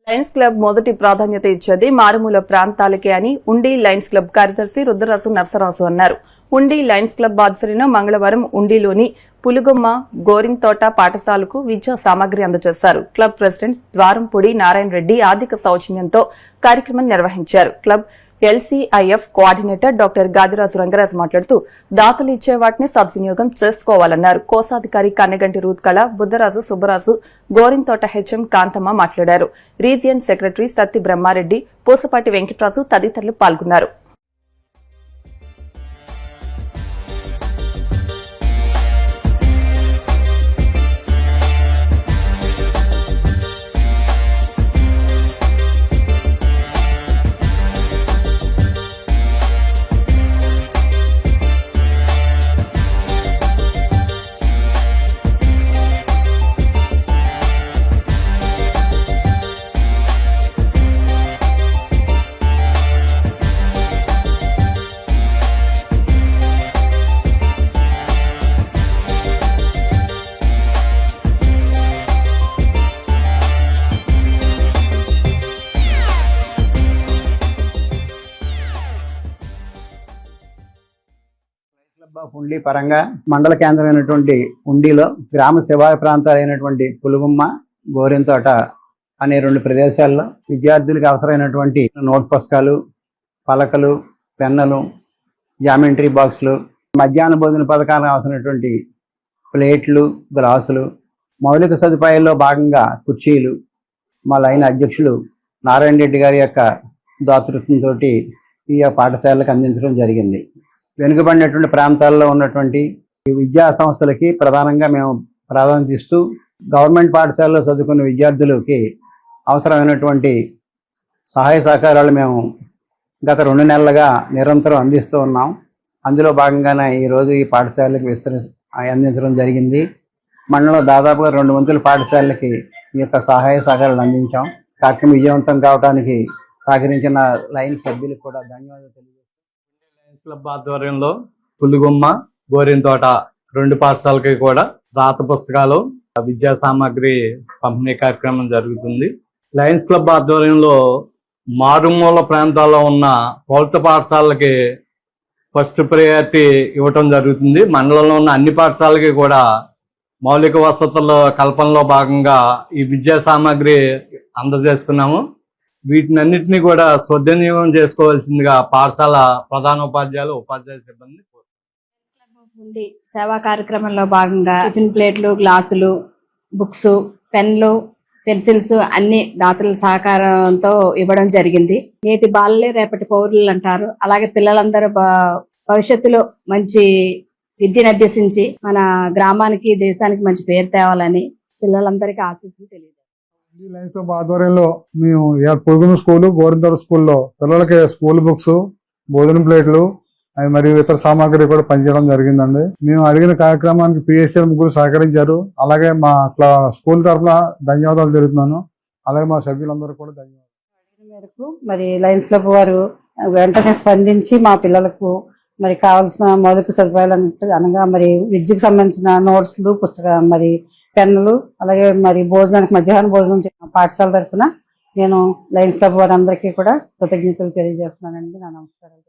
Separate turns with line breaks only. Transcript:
Lions club మొదటి ప్రాధాన్యత ఇచ్చేది మారుమూల ప్రాంతాలకే అని ఉండి లయన్స్ క్లబ్ కార్యదర్శి రుద్రరాజు నర్సరాజు అన్నారు. ఉండి లయన్స్ క్లబ్ ఆధ్వర్యంలో మంగళవారం ఉండిలోని పులుగొమ్మ గోరింతోట పాఠశాలకు విద్యా సామగ్రి అందజేశారు. క్లబ్ ప్రెసిడెంట్ ద్వారంపూడి నారాయణ రెడ్డి ఆర్థిక సౌజన్యంతో కార్యక్రమం నిర్వహించారు. Club LCIF coordinator doctor Gadiraju Rangaraju మాట్లాడుతూ దాతలు ఇచ్చే వాటిని సద్వినియోగం చేసుకోవాలన్నారు. కోశాధికారి కన్నెగంటి రూత్కళ, బుద్దరాజు, సుబ్బరాజు, గోరింతోట హెచ్ఎం కాంతమ్మ మాట్లాడారు. రీజియన్ సెక్రటరీ సత్తి బ్రహ్మారెడ్డి, పూసపాటి వెంకటరాజు తదితరులు పాల్గొన్నారు.
ఉండి పరంగా మండల కేంద్రమైనటువంటి ఉండిలో గ్రామ శివారు ప్రాంతాలైనటువంటి పులుగుమ్మ, గోరింతోట అనే 2 ప్రదేశాల్లో విద్యార్థులకు అవసరమైనటువంటి నోట్ పుస్తకాలు, పలకలు, పెన్నులు, జామెంట్రీ బాక్సులు, మధ్యాహ్న భోజన పథకాలకు అవసరమైనటువంటి ప్లేట్లు, గ్లాసులు, మౌలిక సదుపాయాల్లో భాగంగా కుర్చీలు మా లైన్ అధ్యక్షులు నారాయణ రెడ్డి గారి యొక్క దాతృత్వంతో ఈ పాఠశాలకు అందించడం జరిగింది. వెనుకబడినటువంటి ప్రాంతాల్లో ఉన్నటువంటి విద్యా సంస్థలకి ప్రధానంగా మేము ప్రాధాన్యత ఇస్తూ గవర్నమెంట్ పాఠశాలలో చదువుకున్న విద్యార్థులకి అవసరమైనటువంటి సహాయ సహకారాలు మేము గత 2 నెలలుగా నిరంతరం అందిస్తూ ఉన్నాం. అందులో భాగంగానే ఈరోజు ఈ పాఠశాలకు అందించడం జరిగింది. మండలంలో దాదాపుగా 2 వంతుల పాఠశాలలకి ఈ యొక్క సహాయ సహకారాలు అందించాం. కార్యక్రమం విజయవంతం కావడానికి సహకరించిన లైన్ సభ్యులకు కూడా ధన్యవాదాలు తెలియజేస్తాం.
క్లబ్ ఆధ్వర్యంలో పులుగొమ్మ, గోరింతోట 2 పాఠశాలకి కూడా రాత పుస్తకాలు, విద్యా సామాగ్రి పంపిణీ కార్యక్రమం జరుగుతుంది. లయన్స్ క్లబ్ ఆధ్వర్యంలో మారుమూల ప్రాంతాల్లో ఉన్న ప్రభుత్వ పాఠశాలకి ఫస్ట్ ప్రయారిటీ ఇవ్వటం జరుగుతుంది. మండలంలో ఉన్న అన్ని పాఠశాలకి కూడా మౌలిక వసతుల కల్పనలో భాగంగా ఈ విద్యా సామాగ్రి అందజేస్తున్నాము. వీటినన్నిటినీ కూడా సద్వినియోగం చేసుకోవాల్సిందిగా పాఠశాల ప్రధానోపాధ్యాయులు, ఉపాధ్యాయ సిబ్బంది
ఉండి సేవా కార్యక్రమంలో భాగంగా టిఫిన్ ప్లేట్లు, గ్లాసులు, బుక్స్, పెన్లు, పెన్సిల్స్ అన్ని దాతల సహకారంతో ఇవ్వడం జరిగింది. నేటి బాలలే రేపటి పౌరులు అంటారు. అలాగే పిల్లలందరూ భవిష్యత్తులో మంచి విద్యను అభ్యసించి మన గ్రామానికి, దేశానికి మంచి పేరు తేవాలని పిల్లలందరికీ ఆశీస్సులు తెలియదు.
లయన్స్ క్లబ్ ఆధ్వర్యంలో మేము పులుగుమ్మ స్కూలు, గోరింతోట స్కూల్లో పిల్లలకి స్కూల్ బుక్స్, భోజనం ప్లేట్లు మరియు ఇతర సామాగ్రి కూడా పనిచేయడం జరిగిందండి. మేము అడిగిన కార్యక్రమానికి పిఎస్సీ ముగ్గురు సహకరించారు. అలాగే మా స్కూల్ తరఫున ధన్యవాదాలు తెలుపుతున్నాను. అలాగే మా సభ్యులందరూ కూడా ధన్యవాదాలు.
మేరకు మరి లయన్స్ క్లబ్ వారు వెంటనే స్పందించి మా పిల్లలకు మరి కావాల్సిన మౌలిక సదుపాయాలు అనగా మరి విద్యకు సంబంధించిన నోట్స్లు, మరి పెన్నులు, అలాగే మరి భోజనానికి మధ్యాహ్న భోజనం పాఠశాల తరఫున నేను లయన్స్ క్లబ్ వారందరికీ కూడా కృతజ్ఞతలు తెలియజేస్తున్నానండి. నా నమస్కారాలు.